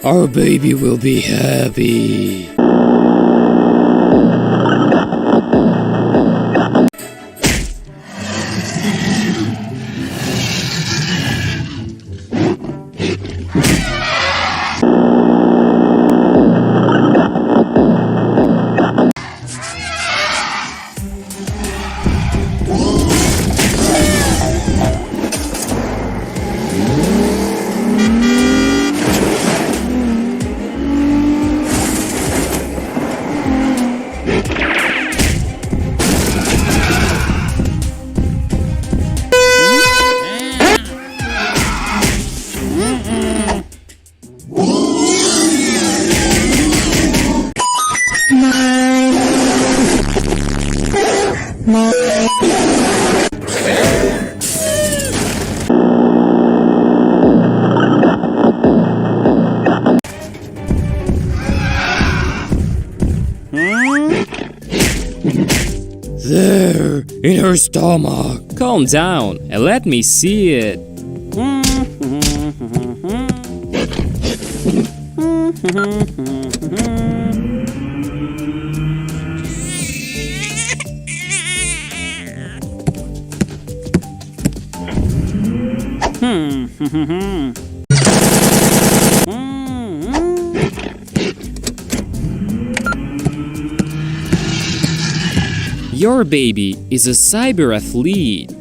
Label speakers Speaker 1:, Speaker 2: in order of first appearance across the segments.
Speaker 1: Our baby will be happy. There, in her stomach.
Speaker 2: Calm down and let me see it. Your baby is a cyber athlete.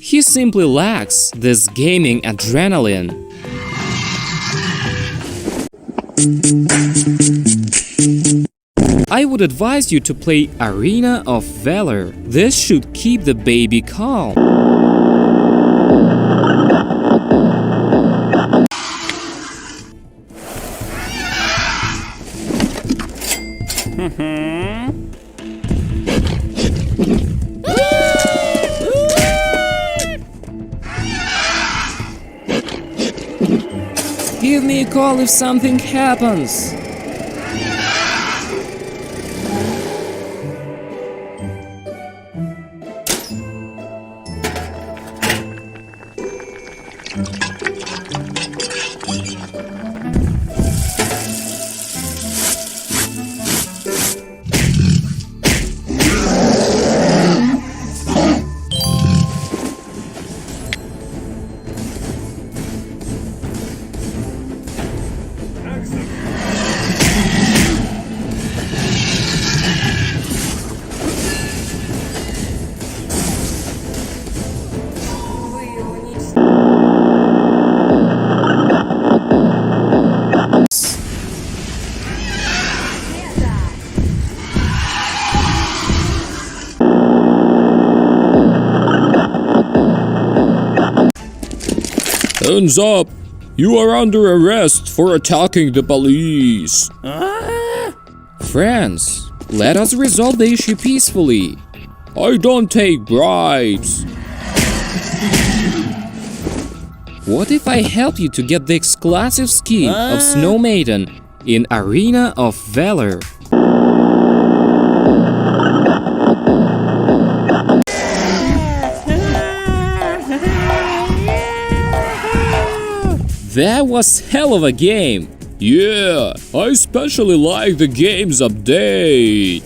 Speaker 2: He simply lacks this gaming adrenaline. I would advise you to play Arena of Valor. This should keep the baby calm. Give me a call if something happens.
Speaker 1: Hands up! You are under arrest for attacking the police.
Speaker 2: Friends, let us resolve the issue peacefully.
Speaker 1: I don't take bribes.
Speaker 2: What if I help you to get the exclusive skin of Snow Maiden in Arena of Valor? That was hell of a game.
Speaker 1: Yeah, I especially like the game's update.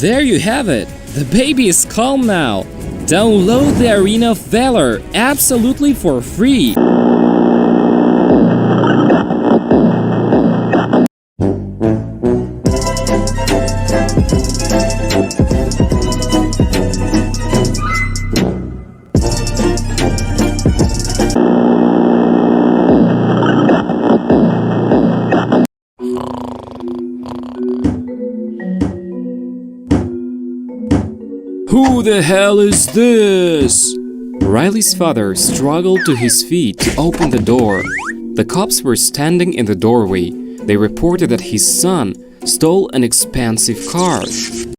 Speaker 2: There you have it. The baby is calm now. Download the Arena of Valor absolutely for free.
Speaker 1: Who Who the hell is this?
Speaker 2: Riley's father struggled to his feet to open the door. The cops were standing in the doorway. They reported that his son stole an expensive car. He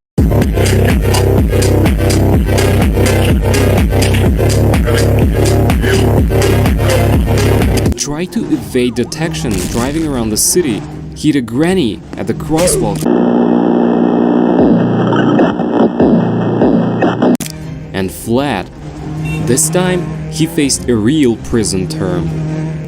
Speaker 2: tried to evade detection driving around the city. He hit a granny at the crosswalk and fled. This time, he faced a real prison term.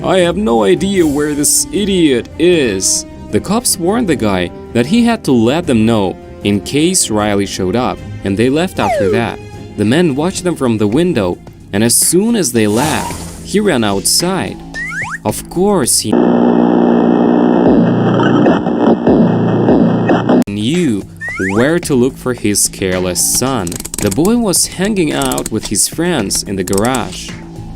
Speaker 1: I have no idea where this idiot is.
Speaker 2: The cops warned the guy that he had to let them know in case Riley showed up, and they left after that. The men watched them from the window, and as soon as they left, he ran outside. Of course, he knew where to look for his careless son. The boy was hanging out with his friends in the garage.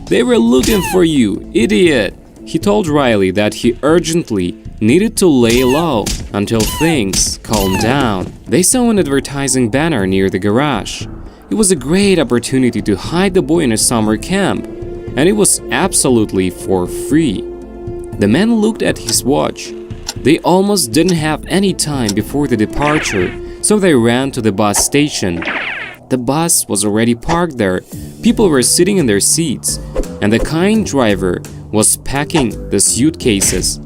Speaker 1: They were looking for you, idiot.
Speaker 2: He told Riley that he urgently needed to lay low until things calmed down. They saw an advertising banner near the garage. It was a great opportunity to hide the boy in a summer camp, and it was absolutely for free. The man looked at his watch. They almost didn't have any time before the departure, so they ran to the bus station. The bus was already parked there. People were sitting in their seats, and the kind driver was packing the suitcases.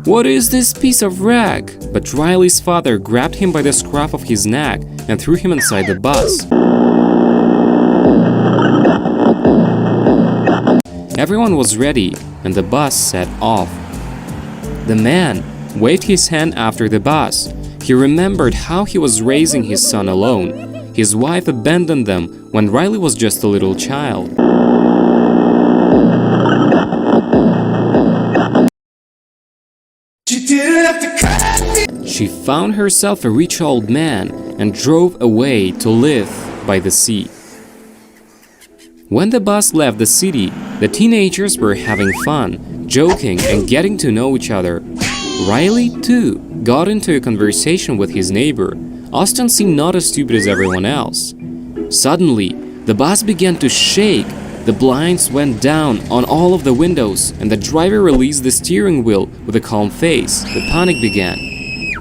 Speaker 1: What is this piece of rag?
Speaker 2: But Riley's father grabbed him by the scruff of his neck and threw him inside the bus. Everyone was ready, and the bus set off. The man waved his hand after the bus. He remembered how he was raising his son alone. His wife abandoned them when Riley was just a little child. She found herself a rich old man and drove away to live by the sea. When the bus left the city, the teenagers were having fun, joking and getting to know each other. Riley, too, got into a conversation with his neighbor. Austin seemed not as stupid as everyone else. Suddenly, the bus began to shake. The blinds went down on all of the windows, and the driver released the steering wheel with a calm face. The panic began.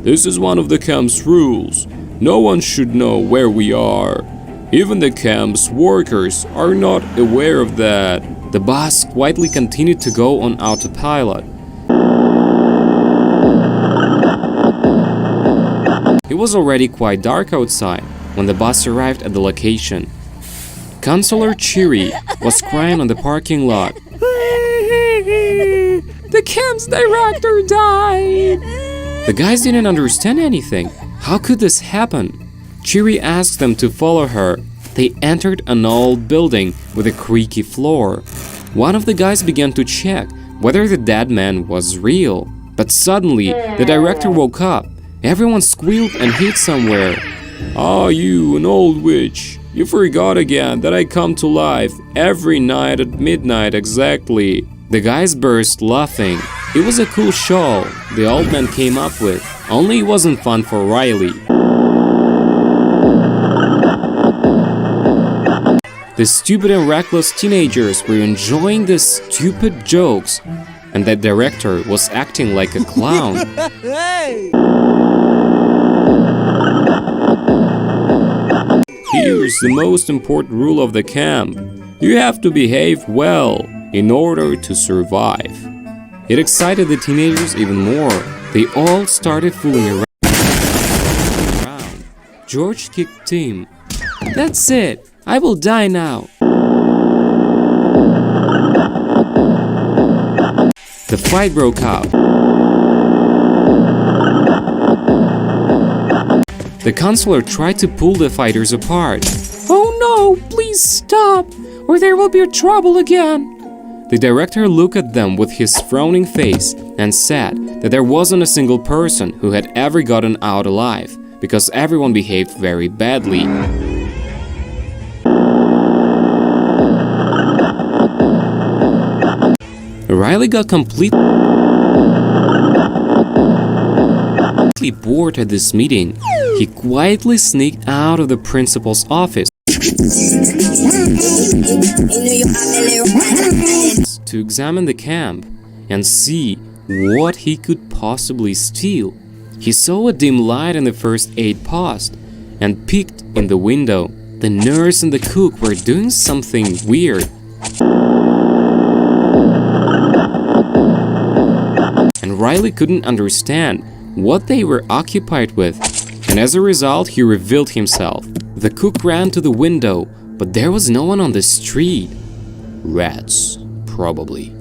Speaker 1: This is one of the camp's rules. No one should know where we are. Even the camp's workers are not aware of that.
Speaker 2: The bus quietly continued to go on autopilot. It was already quite dark outside when the bus arrived at the location. Counselor Cheery was crying on the parking lot.
Speaker 1: The camp's director died.
Speaker 2: The guys didn't understand anything. How could this happen? Cheery asked them to follow her. They entered an old building with a creaky floor. One of the guys began to check whether the dead man was real. But suddenly, the director woke up. Everyone squealed and hid somewhere.
Speaker 1: Ah, you, an old witch. You forgot again that I come to life every night at midnight exactly.
Speaker 2: The guys burst laughing. It was a cool show the old man came up with, only it wasn't fun for Riley. The stupid and reckless teenagers were enjoying the stupid jokes, and the director was acting like a clown.
Speaker 1: Here's the most important rule of the camp. You have to behave well in order to survive.
Speaker 2: It excited the teenagers even more. They all started fooling around. George kicked Tim. "That's it. I will die now." The fight broke out. The counselor tried to pull the fighters apart.
Speaker 1: "Oh no, please stop, or there will be trouble again."
Speaker 2: The director looked at them with his frowning face and said that there wasn't a single person who had ever gotten out alive because everyone behaved very badly. Riley got completely completely bored at this meeting, he quietly sneaked out of the principal's office to examine the camp and see what he could possibly steal. He saw a dim light in the first aid post and peeked in the window. The nurse and the cook were doing something weird. And Riley couldn't understand what they were occupied with, and as a result, he revealed himself. The cook ran to the window, but there was no one on the street. Rats, probably.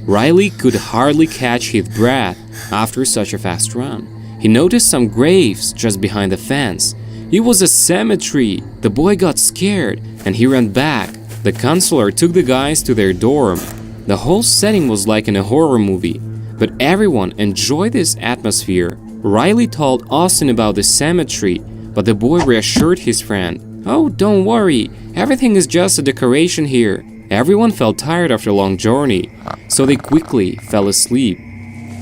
Speaker 2: Riley could hardly catch his breath after such a fast run. He noticed some graves just behind the fence. It was a cemetery. The boy got scared and he ran back. The counselor took the guys to their dorm. The whole setting was like in a horror movie, but everyone enjoyed this atmosphere. Riley told Austin about the cemetery, but the boy reassured his friend. "Oh, don't worry, everything is just a decoration here." Everyone felt tired after a long journey, so they quickly fell asleep.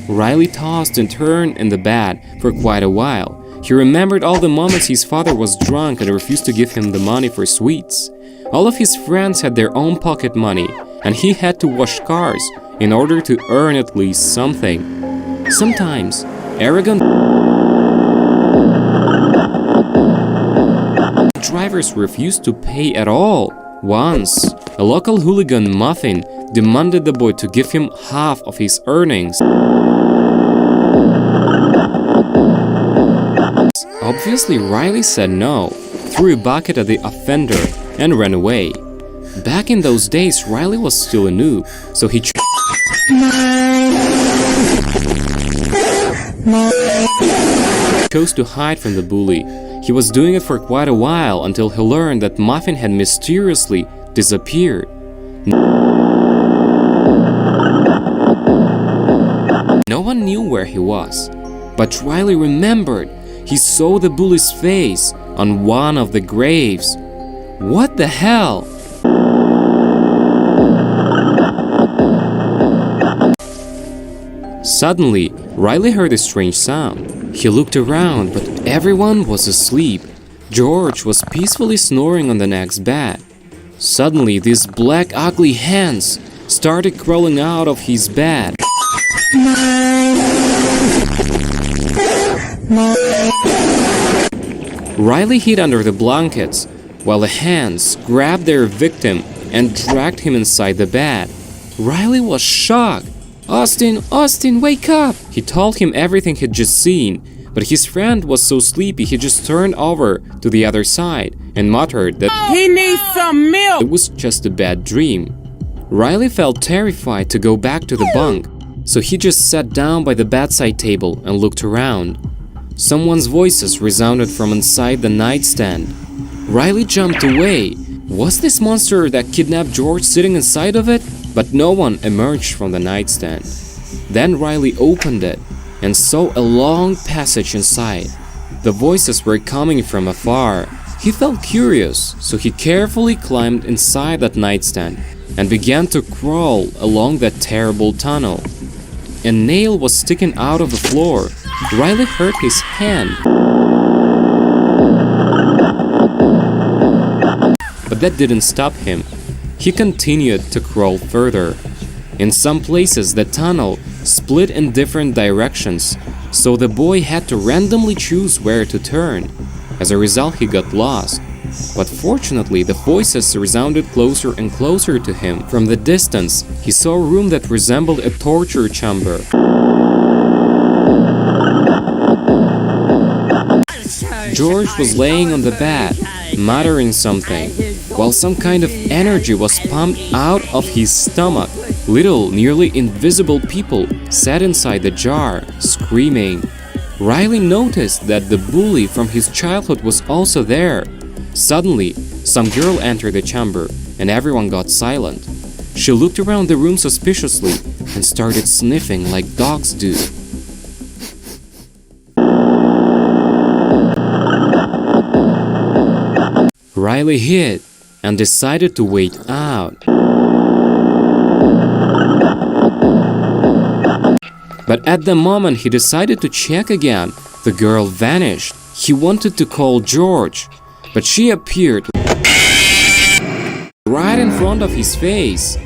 Speaker 2: Riley tossed and turned in the bed for quite a while. He remembered all the moments his father was drunk and refused to give him the money for sweets. All of his friends had their own pocket money, and he had to wash cars in order to earn at least something. Sometimes, arrogant drivers refused to pay at all. Once, a local hooligan Muffin demanded the boy to give him half of his earnings. Obviously, Riley said no, threw a bucket at the offender, and ran away. Back in those days, Riley was still a noob, so he chose to hide from the bully. He was doing it for quite a while until he learned that Muffin had mysteriously disappeared. No one knew where he was, but Riley remembered he saw the bully's face on one of the graves. What the hell? Suddenly, Riley heard a strange sound. He looked around, but everyone was asleep. George was peacefully snoring on the next bed. Suddenly, these black ugly hands started crawling out of his bed. Riley hid under the blankets, while the hands grabbed their victim and dragged him inside the bed. Riley was shocked. Austin, wake up!" He told him everything he'd just seen, but his friend was so sleepy he just turned over to the other side and muttered that he needs some milk. It was just a bad dream. Riley felt terrified to go back to the bunk, so he just sat down by the bedside table and looked around. Someone's voices resounded from inside the nightstand. Riley jumped away. Was this monster that kidnapped George sitting inside of it? But no one emerged from the nightstand. Then Riley opened it and saw a long passage inside. The voices were coming from afar. He felt curious, so he carefully climbed inside that nightstand and began to crawl along that terrible tunnel. A nail was sticking out of the floor. Riley hurt his hand. But that didn't stop him. He continued to crawl further. In some places, the tunnel split in different directions, so the boy had to randomly choose where to turn. As a result, he got lost. But fortunately, the voices resounded closer and closer to him. From the distance, he saw a room that resembled a torture chamber. George was laying on the bed, muttering something, while some kind of energy was pumped out of his stomach. Little, nearly invisible people sat inside the jar, screaming. Riley noticed that the bully from his childhood was also there. Suddenly, some girl entered the chamber, and everyone got silent. She looked around the room suspiciously and started sniffing like dogs do. Riley hid and decided to wait out. But at the moment he decided to check again, The girl vanished. He wanted to call George, but she appeared right in front of his face.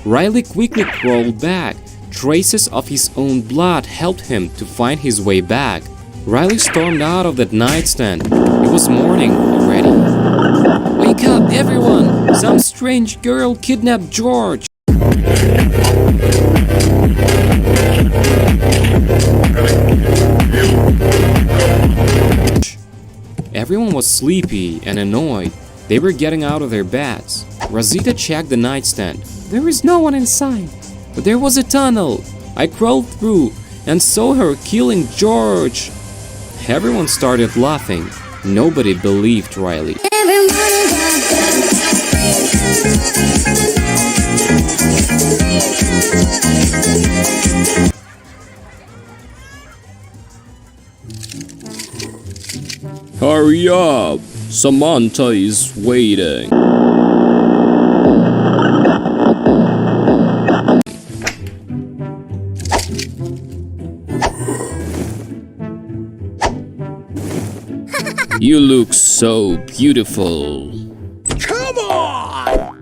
Speaker 2: Riley quickly crawled back. Traces of his own blood helped him to find his way back. Riley stormed out of that nightstand. It was morning already. "Wake up, everyone! Some strange girl kidnapped George!" Everyone was sleepy and annoyed. They were getting out of their beds. Rosita checked the nightstand. "There is no one inside. But there was a tunnel. I crawled through and saw her killing George." Everyone started laughing. Nobody believed Riley.
Speaker 1: Hurry up! Samantha is waiting. You look so beautiful. Come on!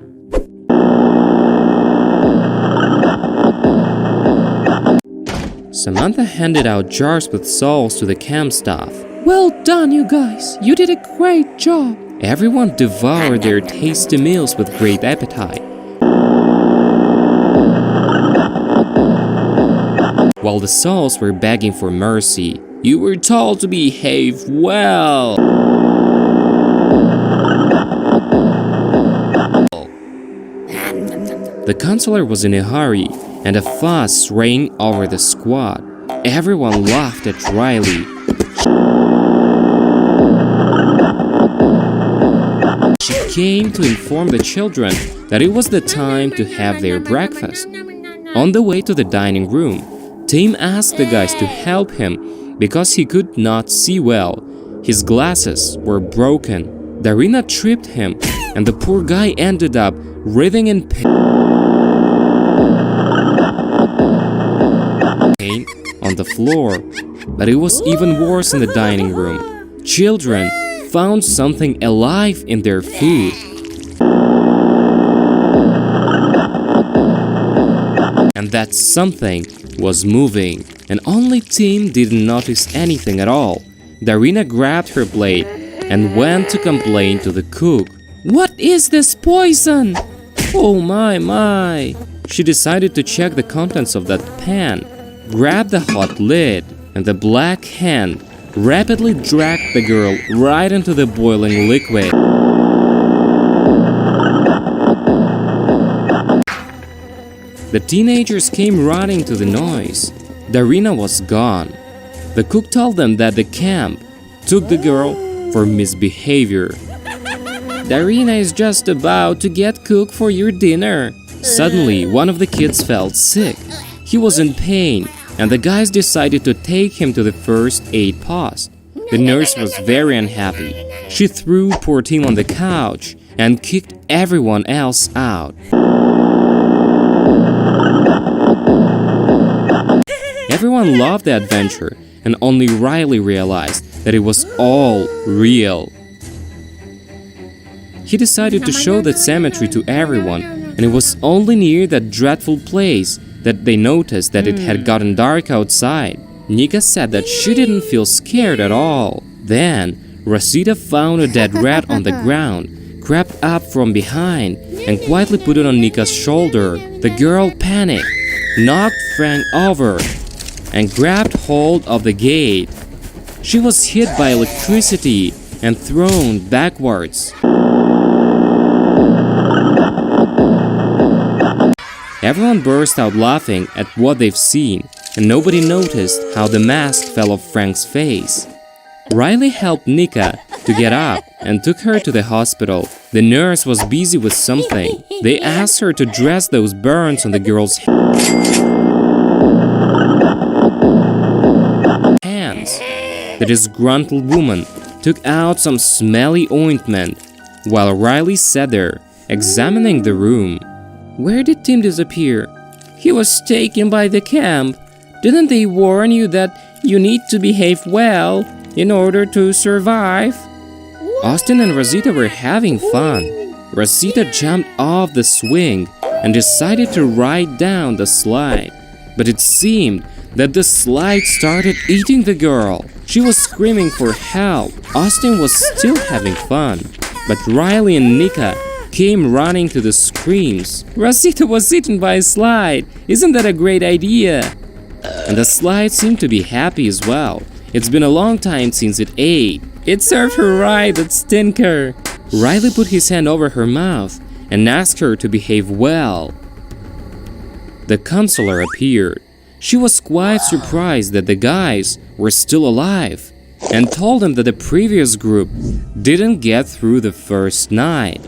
Speaker 2: Samantha handed out jars with salts to the camp staff. "Well done, you guys. You did a great job." Everyone devoured their tasty meals with great appetite. While the souls were begging for mercy,
Speaker 1: You were told to behave well.
Speaker 2: the counselor was in a hurry, and a fuss reigned over the squad. Everyone laughed at Riley. She came to inform the children that it was the time to have their breakfast. On the way to the dining room, Tim asked the guys to help him because he could not see well. His glasses were broken. Darina tripped him, and the poor guy ended up writhing in pain on the floor. But it was even worse in the dining room. Children found something alive in their food. And that something was moving, and only Tim didn't notice anything at all. Darina grabbed her plate and went to complain to the cook. "What is this poison? Oh my. She decided to check the contents of that pan, grabbed the hot lid, and the black hand rapidly dragged the girl right into the boiling liquid. The teenagers came running to the noise. Darina was gone. The cook told them that the camp took the girl for misbehavior. "Darina is just about to get cooked for your dinner." Suddenly, one of the kids felt sick. He was in pain, and the guys decided to take him to the first aid post. The nurse was very unhappy. She threw poor Tim on the couch and kicked everyone else out. Everyone loved the adventure, and only Riley realized that it was all real. He decided to show that cemetery to everyone, and it was only near that dreadful place that they noticed that it had gotten dark outside. Nika said that she didn't feel scared at all. Then, Rosita found a dead rat on the ground, crept up from behind, and quietly put it on Nika's shoulder. The girl panicked, knocked Frank over, and grabbed hold of the gate. She was hit by electricity and thrown backwards. Everyone burst out laughing at what they've seen, and nobody noticed how the mask fell off Frank's face. Riley helped Nika to get up and took her to the hospital. The nurse was busy with something. They asked her to dress those burns on the girl's hands. The disgruntled woman took out some smelly ointment while Riley sat there, examining the room. "Where did Tim disappear?" "He was taken by the camp. Didn't they warn you that You need to behave well in order to survive. Austin and Rosita were having fun. Rosita jumped off the swing and decided to ride down the slide. But it seemed that the slide started eating the girl. She was screaming for help. Austin was still having fun, but Riley and Nika came running to the screams. Rosita was eaten by a slide. Isn't that a great idea? And the slide seemed to be happy as well. It's been a long time since it ate. It served her right, that stinker. Riley put his hand over her mouth and asked her to behave well. The counselor appeared. She was quite surprised that the guys were still alive and told them that the previous group didn't get through the first night.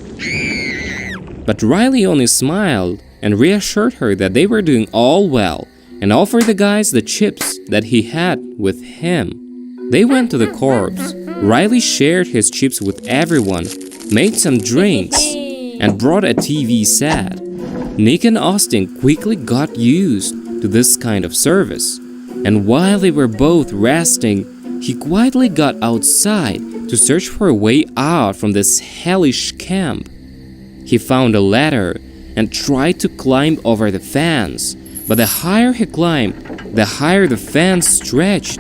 Speaker 2: But Riley only smiled and reassured her that they were doing all well and offered the guys the chips that he had with him. They went to the corpse. Riley shared his chips with everyone, made some drinks, and brought a TV set. Nick and Austin quickly got used to this kind of service, and while they were both resting, he quietly got outside to search for a way out from this hellish camp. He found a ladder and tried to climb over the fence, but the higher he climbed, the higher the fence stretched.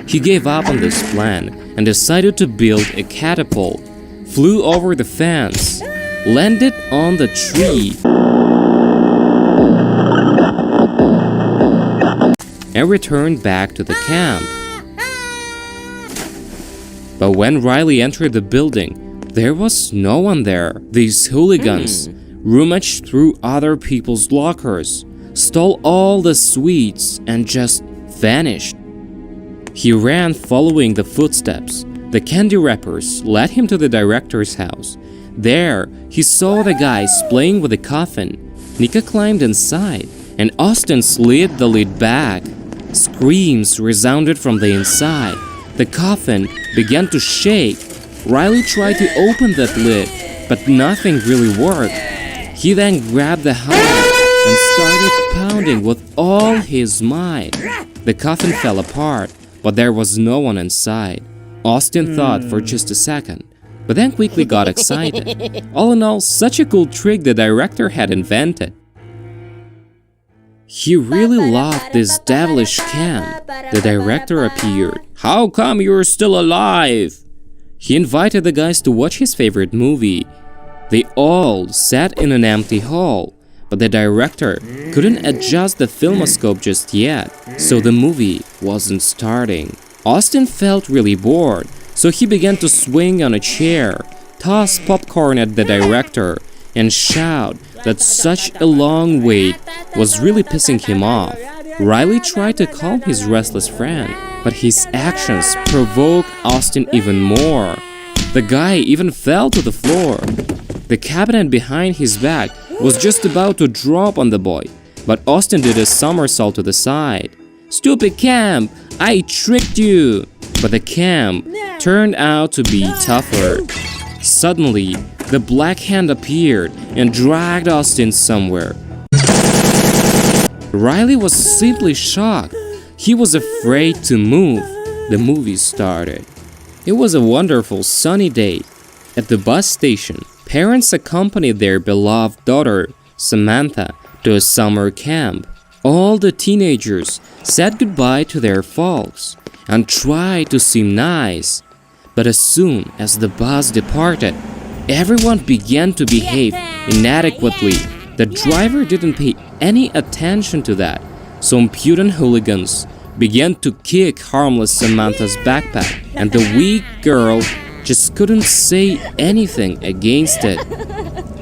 Speaker 2: He gave up on this plan and decided to build a catapult, flew over the fence, landed on the tree, and returned back to the camp. But when Riley entered the building, there was no one there. These hooligans rummaged through other people's lockers, stole all the sweets, and just vanished. He ran following the footsteps. The candy wrappers led him to the director's house. There, he saw the guys playing with the coffin. Nika climbed inside, and Austin slid the lid back. Screams resounded from the inside. The coffin began to shake. Riley tried to open that lid, but nothing really worked. He then grabbed the hammer and started pounding with all his might. The coffin fell apart, but there was no one inside. Austin thought for just a second, but then quickly got excited. All in all, such a cool trick the director had invented. He really loved this devilish camp. The director appeared. "How come you're still alive?" He invited the guys to watch his favorite movie. They all sat in an empty hall, but the director couldn't adjust the filmoscope just yet, so the movie wasn't starting. Austin felt really bored, so he began to swing on a chair, toss popcorn at the director, and shout that such a long wait was really pissing him off. Riley tried to calm his restless friend, but his actions provoked Austin even more. The guy even fell to the floor. The cabinet behind his back was just about to drop on the boy, but Austin did a somersault to the side. "Stupid camp! I tricked you!" But the camp turned out to be tougher. Suddenly, the black hand appeared and dragged Austin somewhere. Riley was simply shocked. He was afraid to move. The movie started. It was a wonderful sunny day. At the bus station, parents accompanied their beloved daughter, Samantha, to a summer camp. All the teenagers said goodbye to their folks and tried to seem nice. But as soon as the bus departed, everyone began to behave inadequately. The driver didn't pay any attention to that. So impudent hooligans began to kick harmless Samantha's backpack, and the weak girl just couldn't say anything against it.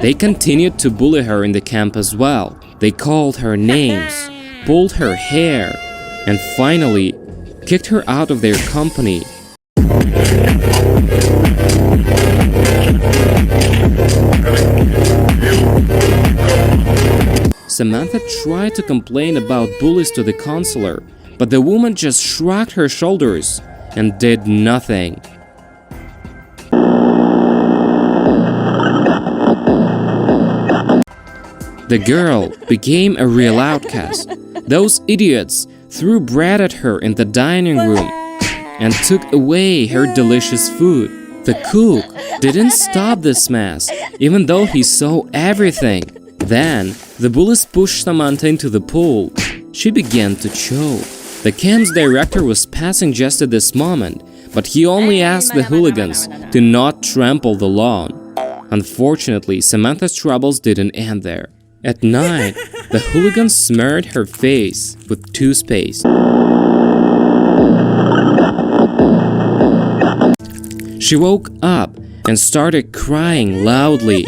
Speaker 2: They continued to bully her in the camp as well. They called her names, pulled her hair, and finally kicked her out of their company. Samantha tried to complain about bullies to the counselor, but the woman just shrugged her shoulders and did nothing. The girl became a real outcast. Those idiots threw bread at her in the dining room, and took away her delicious food. The cook didn't stop this mess, even though he saw everything. Then, the bullies pushed Samantha into the pool. She began to choke. The camp's director was passing just at this moment, but he only asked the hooligans to not trample the lawn. Unfortunately, Samantha's troubles didn't end there. At night, the hooligans smeared her face with toothpaste. She woke up and started crying loudly.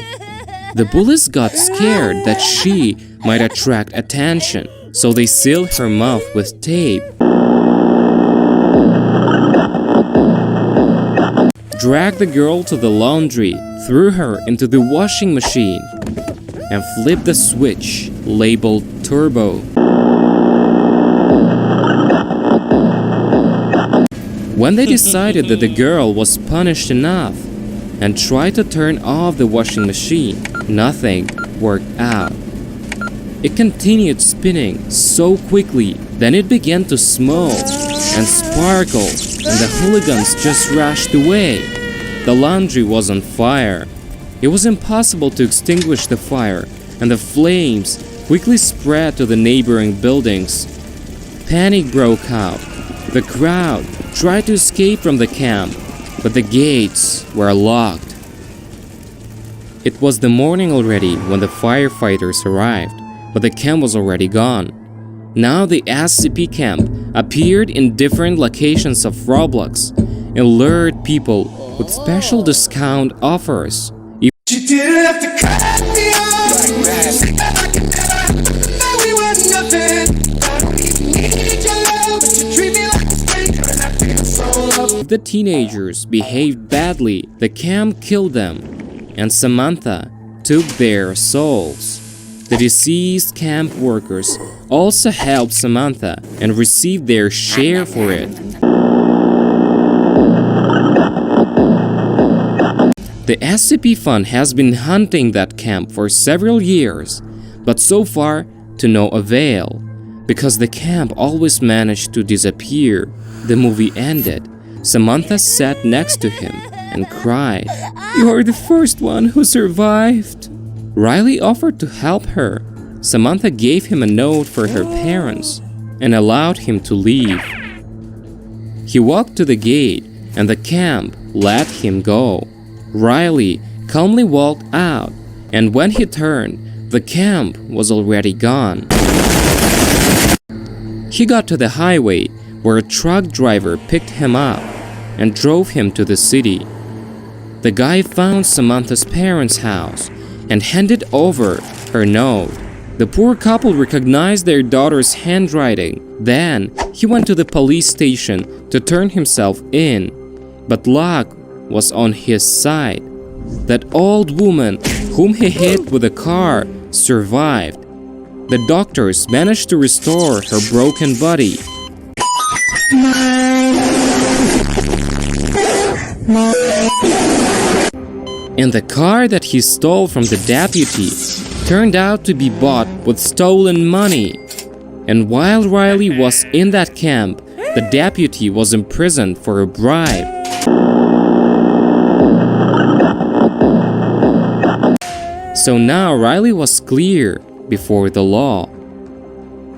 Speaker 2: The bullies got scared that she might attract attention, so they sealed her mouth with tape, dragged the girl to the laundry, threw her into the washing machine, and flipped the switch labeled Turbo. When they decided that the girl was punished enough and tried to turn off the washing machine, nothing worked out. It continued spinning so quickly, then it began to smoke and sparkle, and the hooligans just rushed away. The laundry was on fire. It was impossible to extinguish the fire, and the flames quickly spread to the neighboring buildings. Panic broke out. The crowd tried to escape from the camp, but the gates were locked. It was the morning already when the firefighters arrived, but the camp was already gone. Now the SCP camp appeared in different locations of Roblox and lured people with special discount offers.
Speaker 3: You didn't have to cut me off. We were nothing. I don't even need your love, but you treat me like a stranger, and I feel so loved.
Speaker 2: If the teenagers behaved badly, the camp killed them, and Samantha took their souls. The deceased camp workers also helped Samantha and received their share for it. The SCP Fund has been hunting that camp for several years, but so far to no avail, because the camp always managed to disappear. The movie ended. Samantha sat next to him and cried, "You're the first one who survived." Riley offered to help her. Samantha gave him a note for her parents and allowed him to leave. He walked to the gate and the camp let him go. Riley calmly walked out, and when he turned, the camp was already gone. He got to the highway where a truck driver picked him up and drove him to the city. The guy found Samantha's parents' house and handed over her note. The poor couple recognized their daughter's handwriting. Then he went to the police station to turn himself in, but luck was on his side. That old woman whom he hit with a car survived. The doctors managed to restore her broken body. And the car that he stole from the deputy turned out to be bought with stolen money. And while Riley was in that camp, the deputy was imprisoned for a bribe. So now Riley was clear before the law.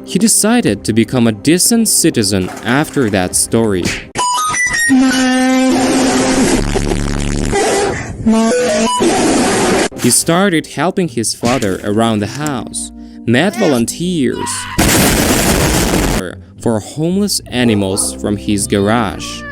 Speaker 2: He decided to become a decent citizen after that story. He started helping his father around the house, met volunteers for homeless animals from his garage.